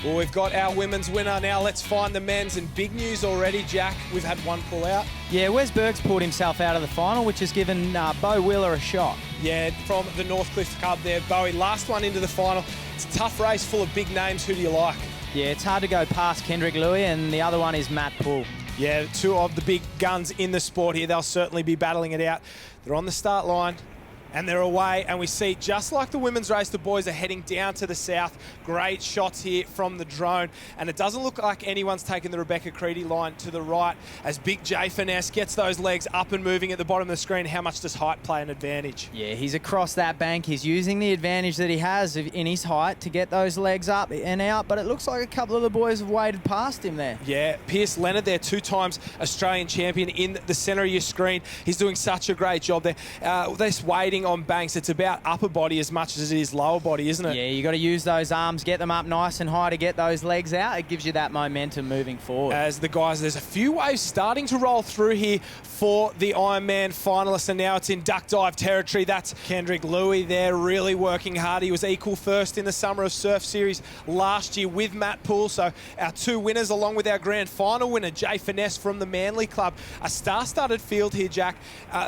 Well, we've got our women's winner now. Let's find the men's. And big news already, Jack. We've had one pull out. Yeah, Wes Burke's pulled himself out of the final, which has given Bo Wheeler a shot. Yeah, from the Northcliffe Cup there. Bowie, last one into the final. It's a tough race full of big names. Who do you like? Yeah, it's hard to go past Kendrick Louis, and the other one is Matt Poole. Yeah, two of the big guns in the sport here. They'll certainly be battling it out. They're on the start line. And they're away, and we see, just like the women's race, the boys are heading down to the south. Great shots here from the drone, and it doesn't look like anyone's taken the Rebecca Creedy line to the right as Big J Finesse gets those legs up and moving at the bottom of the screen. How much does height play an advantage? Yeah, he's across that bank. He's using the advantage that he has in his height to get those legs up and out, but it looks like a couple of the boys have waded past him there. Yeah, Pierce Leonard there, 2 times Australian champion in the centre of your screen. He's doing such a great job there. This wading on banks, it's about upper body as much as it is lower body, isn't it? Yeah, you got to use those arms, get them up nice and high to get those legs out. It gives you that momentum moving forward. As the guys, there's a few waves starting to roll through here for the Ironman finalists, and now it's in duck dive territory. That's Kendrick Louis there, really working hard. He was equal first in the Summer of Surf Series last year with Matt Poole. So our 2 winners, along with our grand final winner, Jay Finesse from the Manly Club. A star-studded field here, Jack.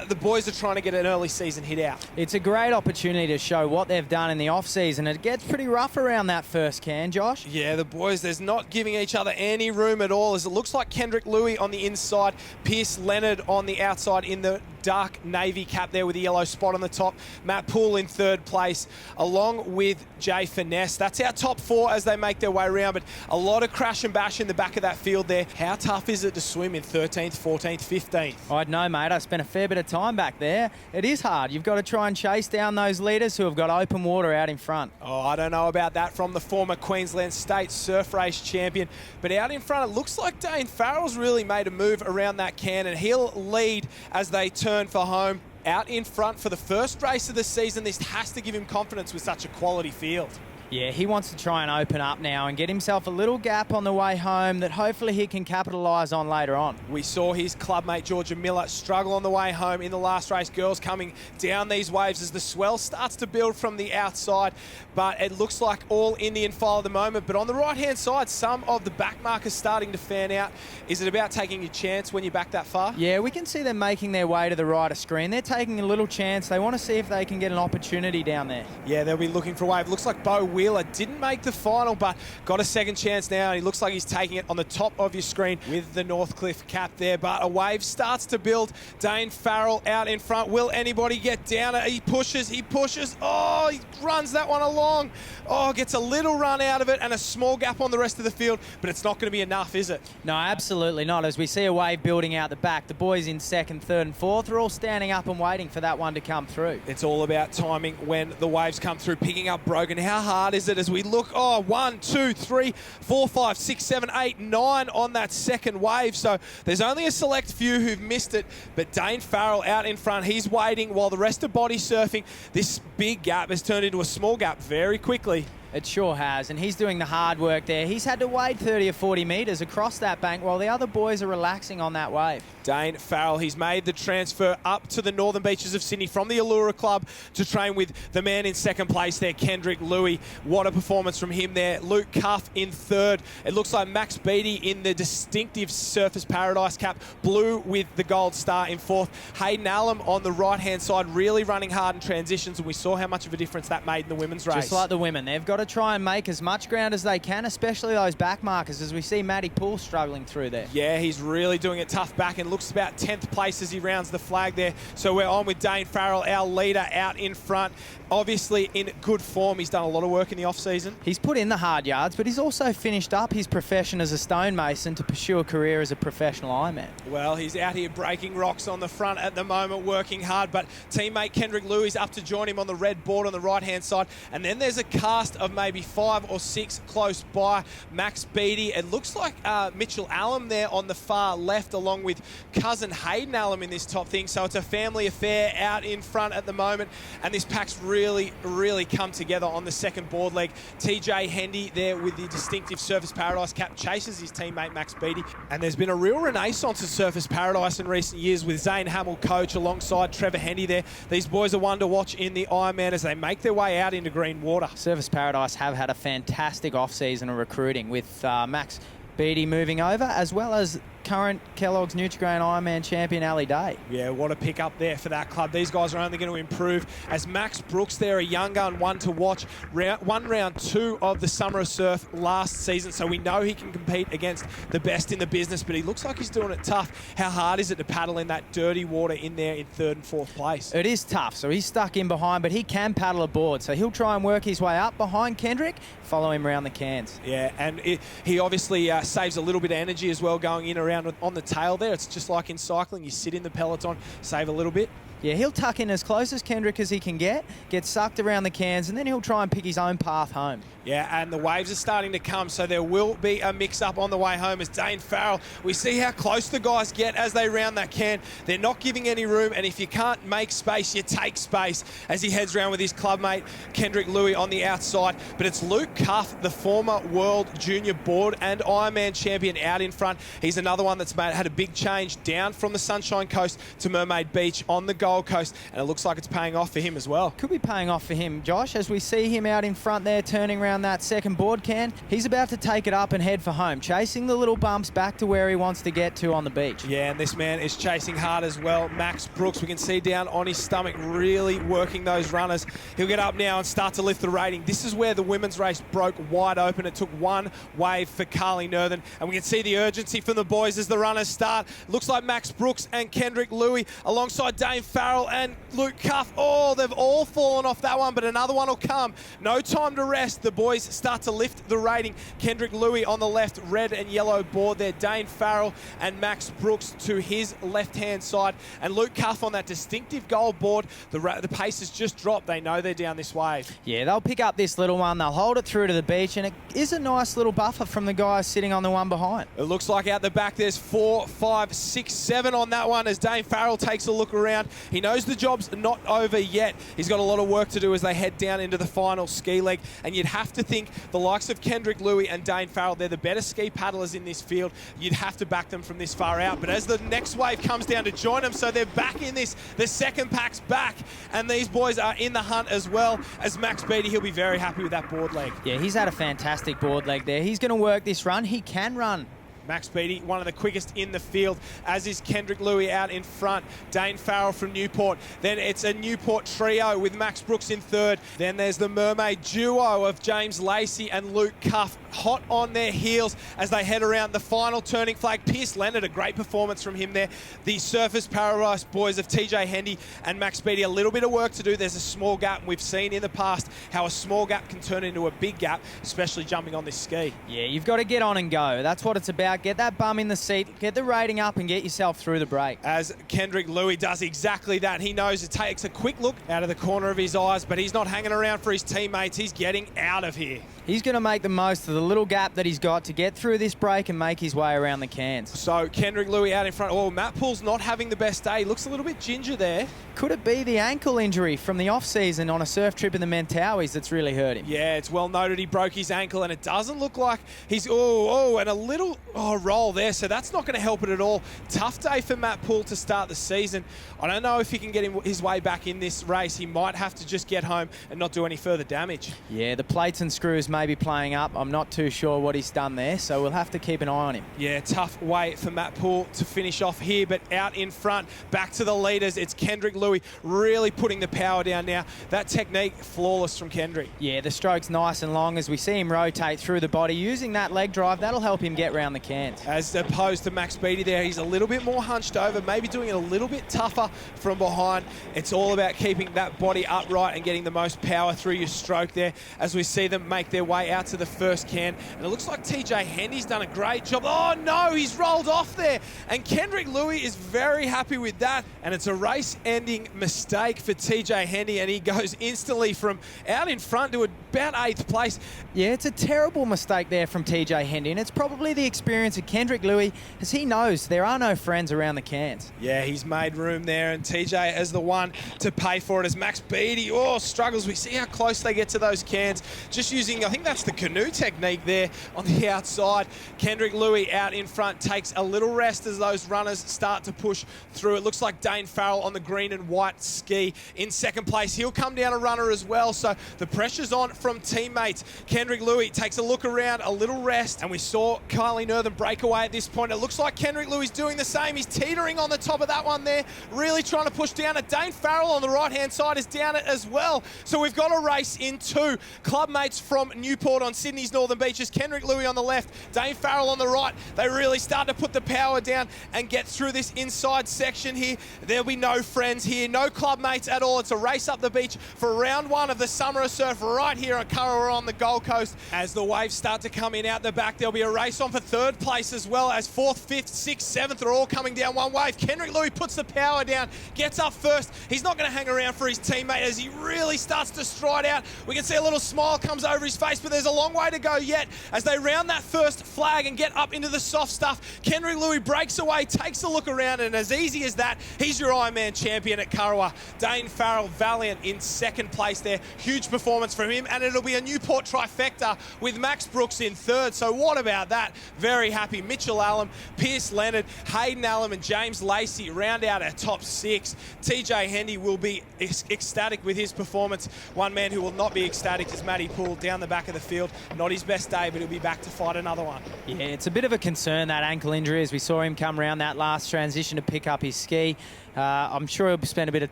The boys are trying to get an early season hit out. It's a great opportunity to show what they've done in the off-season. It gets pretty rough around that first can, Josh. Yeah, the boys, there's not giving each other any room at all, as it looks like Kendrick Louis on the inside, Pierce Leonard on the outside in the dark navy cap there with the yellow spot on the top. Matt Poole in 3rd place, along with Jay Finesse. That's our top 4 as they make their way around, but a lot of crash and bash in the back of that field there. How tough is it to swim in 13th, 14th, 15th? I'd know, mate. I spent a fair bit of time back there. It is hard. You've got to try and chase down those leaders who have got open water out in front. Oh, I don't know about that from the former Queensland State surf race champion, but out in front, it looks like Dane Farrell's really made a move around that can, and he'll lead as they turn for home. Out in front for the first race of the season. This has to give him confidence with such a quality field. Yeah, he wants to try and open up now and get himself a little gap on the way home that hopefully he can capitalise on later on. We saw his clubmate Georgia Miller struggle on the way home in the last race. Girls coming down these waves as the swell starts to build from the outside, but it looks like all Indian file at the moment. But on the right-hand side, some of the back markers starting to fan out. Is it about taking your chance when you're back that far? Yeah, we can see them making their way to the right of screen. They're taking a little chance. They want to see if they can get an opportunity down there. Yeah, they'll be looking for a wave. Looks like Bo Wheeler didn't make the final, but got a second chance now. He looks like he's taking it on the top of your screen with the Northcliffe cap there, but a wave starts to build. Dane Farrell out in front. Will anybody get down it? He pushes. Oh, he runs that one along. Oh, gets a little run out of it and a small gap on the rest of the field, but it's not going to be enough, is it? No, absolutely not. As we see a wave building out the back, the boys in 2nd, 3rd and 4th are all standing up and waiting for that one to come through. It's all about timing when the waves come through, picking up broken. How hard is it as we look? Oh, 1, 2, 3, 4, 5, 6, 7, 8, 9 on that second wave. So there's only a select few who've missed it, but Dane Farrell out in front. He's waiting while the rest are body surfing. This big gap has turned into a small gap very quickly. It sure has, and he's doing the hard work there. He's had to wade 30 or 40 metres across that bank while the other boys are relaxing on that wave. Dane Farrell, he's made the transfer up to the northern beaches of Sydney from the Allura Club to train with the man in 2nd place there, Kendrick Louis. What a performance from him there. Luke Cuff in 3rd. It looks like Max Beattie in the distinctive Surfers Paradise cap, blue with the gold star in 4th. Hayden Allen on the right-hand side, really running hard in transitions, and we saw how much of a difference that made in the women's race. Just like the women, they've got to try and make as much ground as they can, especially those back markers, as we see Matty Poole struggling through there. Yeah, he's really doing it tough back and looks about 10th place as he rounds the flag there. So we're on with Dane Farrell, our leader, out in front. Obviously in good form. He's done a lot of work in the off-season. He's put in the hard yards, but he's also finished up his profession as a stonemason to pursue a career as a professional Ironman. Well, he's out here breaking rocks on the front at the moment, working hard, but teammate Kendrick Louis is up to join him on the red board on the right-hand side. And then there's a cast of maybe 5 or 6 close by. Max Beattie. It looks like Mitchell Allen there on the far left, along with cousin Hayden Allen in this top thing. So it's a family affair out in front at the moment, and this pack's really come together on the second board leg. TJ Hendy there with the distinctive Surfers Paradise cap chases his teammate Max Beattie, and there's been a real renaissance of Surfers Paradise in recent years with Zane Hamill coach alongside Trevor Hendy there. These boys are one to watch in the Ironman as they make their way out into green water. Surfers Paradise Paradise have had a fantastic off-season of recruiting with Max Beattie moving over, as well as current Kellogg's Nutrigrain Ironman champion Ali Day. Yeah, what a pick up there for that club. These guys are only going to improve as Max Brooks there, a young gun, one to watch. Won round 2 of the Summer of Surf last season, so we know he can compete against the best in the business, but he looks like he's doing it tough. How hard is it to paddle in that dirty water in there in 3rd and 4th place? It is tough, so he's stuck in behind, but he can paddle aboard, so he'll try and work his way up behind Kendrick, follow him around the cans. Yeah, and he obviously saves a little bit of energy as well going in around on the tail there. It's just like in cycling, you sit in the peloton, save a little bit. Yeah, he'll tuck in as close as Kendrick as he can get sucked around the cans, and then he'll try and pick his own path home. Yeah, and the waves are starting to come, so there will be a mix-up on the way home as Dane Farrell. We see how close the guys get as they round that can. They're not giving any room, and if you can't make space, you take space as he heads around with his clubmate, Kendrick Louis, on the outside. But it's Luke Cuff, the former World Junior Board and Ironman champion, out in front. He's another one that's had a big change down from the Sunshine Coast to Mermaid Beach on the Gold Coast, and it looks like it's paying off for him as well. Could be paying off for him, Josh, as we see him out in front there turning around that second board can. He's about to take it up and head for home, chasing the little bumps back to where he wants to get to on the beach. Yeah, and this man is chasing hard as well. Max Brooks, we can see down on his stomach, really working those runners. He'll get up now and start to lift the rating. This is where the women's race broke wide open. It took one wave for Carly Northern, and we can see the urgency from the boys as the runners start. Looks like Max Brooks and Kendrick Louis alongside Dane Farrell and Luke Cuff. Oh, they've all fallen off that one, but another one will come. No time to rest. The boys start to lift the rating. Kendrick Louis on the left, red and yellow board there. Dane Farrell and Max Brooks to his left-hand side. And Luke Cuff on that distinctive gold board. The pace has just dropped. They know they're down this wave. Yeah, they'll pick up this little one. They'll hold it through to the beach, and it is a nice little buffer from the guys sitting on the one behind. It looks like out the back there's 4, 5, 6, 7 on that one as Dane Farrell takes a look around. He knows the job's not over yet. He's got a lot of work to do as they head down into the final ski leg, and you'd have to think the likes of Kendrick Louis and Dane Farrell, they're the better ski paddlers in this field. You'd have to back them from this far out, but as the next wave comes down to join them, so they're back in this, the second pack's back, and these boys are in the hunt as well as Max Beattie. He'll be very happy with that board leg. Yeah, he's had a fantastic board leg there. He's going to work this run. He can run. Max Beattie, one of the quickest in the field, as is Kendrick Louis out in front. Dane Farrell from Newport. Then it's a Newport trio with Max Brooks in 3rd. Then there's the Mermaid duo of James Lacey and Luke Cuff, hot on their heels as they head around the final turning flag. Pierce Leonard, a great performance from him there. The Surfers Paradise boys of TJ Hendy and Max Beattie, a little bit of work to do. There's a small gap, and we've seen in the past how a small gap can turn into a big gap, especially jumping on this ski. Yeah, you've got to get on and go. That's what it's about. Get that bum in the seat, get the rating up, and get yourself through the break. As Kendrick Louis does exactly that. He knows it takes a quick look out of the corner of his eyes, but he's not hanging around for his teammates. He's getting out of here. He's going to make the most of the little gap that he's got to get through this break and make his way around the cans. So Kendrick Louis out in front. Oh, Matt Pool's not having the best day. Looks a little bit ginger there. Could it be the ankle injury from the off-season on a surf trip in the Mentawais that's really hurt him? Yeah, it's well noted he broke his ankle, and it doesn't look like he's... and a little roll there, so that's not going to help it at all. Tough day for Matt Pool to start the season. I don't know if he can get his way back in this race. He might have to just get home and not do any further damage. Yeah, the plates and screws may be playing up. I'm not too sure what he's done there, so we'll have to keep an eye on him. Yeah, tough way for Matt Poole to finish off here, but out in front, back to the leaders, it's Kendrick Louis really putting the power down now. That technique, flawless from Kendrick. Yeah, the stroke's nice and long as we see him rotate through the body. Using that leg drive, that'll help him get round the cans. As opposed to Max Beattie there, he's a little bit more hunched over, maybe doing it a little bit tougher from behind. It's all about keeping that body upright and getting the most power through your stroke there as we see them make their way out to the first can. And it looks like TJ Hendy's done a great job. Oh no, he's rolled off there. And Kendrick Louis is very happy with that. And it's a race-ending mistake for TJ Hendy, and he goes instantly from out in front to about 8th place. Yeah, it's a terrible mistake there from TJ Hendy, and it's probably the experience of Kendrick Louis, as he knows there are no friends around the cans. Yeah, he's made room there, and TJ is the one to pay for it as Max Beattie, struggles. We see how close they get to those cans. Just using, I think think that's the canoe technique there on the outside. Kendrick Louis out in front takes a little rest as those runners start to push through. It looks like Dane Farrell on the green and white ski in second place. He'll come down a runner as well, so the pressure's on from teammates. Kendrick Louis takes a look around, a little rest, and we saw Kylie Nerthen break away at this point. It looks like Kendrick Louis doing the same. He's teetering on the top of that one there, really trying to push down it. Dane Farrell on the right-hand side is down it as well. So we've got a race in two. Clubmates from Newport on Sydney's Northern Beaches. Kendrick Louis on the left, Dane Farrell on the right. They really start to put the power down and get through this inside section here. There'll be no friends here, no clubmates at all. It's a race up the beach for round one of the Summer of Surf right here at Kurrawa on the Gold Coast. As the waves start to come in out the back, there'll be a race on for third place as well, as fourth, fifth, sixth, seventh are all coming down one wave. Kendrick Louis puts the power down, gets up first. He's not going to hang around for his teammate as he really starts to stride out. We can see a little smile comes over his face, but there's a long way to go yet as they round that first flag and get up into the soft stuff. Kendrick Louis breaks away, takes a look around, and as easy as that, he's your Ironman champion at Kurrawa. Dane Farrell, valiant in second place there. Huge performance from him, and it'll be a Newport trifecta with Max Brooks in third. So what about that? Very happy. Mitchell Allen, Pierce Leonard, Hayden Allen, and James Lacey round out our top six. TJ Hendy will be ecstatic with his performance. One man who will not be ecstatic is Matty Poole down the back of the field. Not his best day, but he'll be back to fight another one. Yeah, it's a bit of a concern, that ankle injury, as we saw him come around that last transition to pick up his ski. I'm sure he'll spend a bit of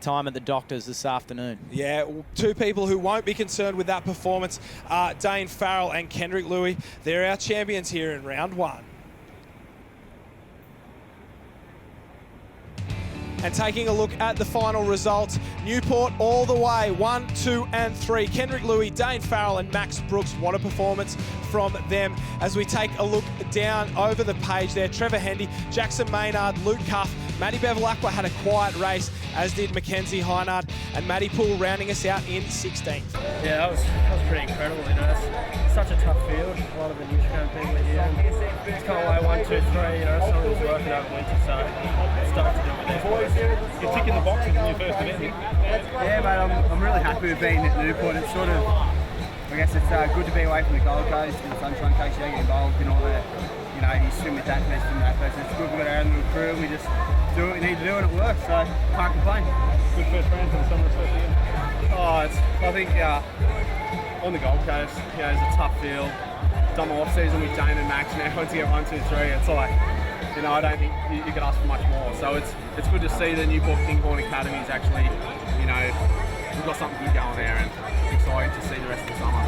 time at the doctors this afternoon. Yeah, two people who won't be concerned with that performance are Dane Farrell and Kendrick Louis. They're our champions here in round one. And taking a look at the final results, Newport all the way, 1, 2, and 3. Kendrick Louis, Dane Farrell, and Max Brooks. What a performance from them. As we take a look down over the page there, Trevor Hendy, Jackson Maynard, Luke Cuff, Matty Bevilacqua had a quiet race, as did Mackenzie Heinard, and Matty Poole rounding us out in 16th. Yeah, that was pretty incredible. You know, it's such a tough field. A lot of the Newcastle people are here. It's kind of like 1, 2, 3. You know, someone's working over winter, so it's tough to do with these boys. You're ticking the boxes in your first event. Yeah, mate, I'm really happy with being at Newport. It's sort of, I guess it's good to be away from the Gold Coast and the Sunshine Coast. You get involved in all the, you know, you swim with that person and that person. It's good we've got our own little crew. We just do what we need to do and it works, so can't complain. Good first round for the Summer of Surf again. I think on the Gold Coast, you know, it's a tough field. Done my off season with Dane and Max now. Once you get 1, 2, 3, it's like, you know, I don't think you can ask for much more. So it's good to see the Newport Kinghorn Academy is actually, you know, we've got something good going there, and it's exciting to see the rest of the summer.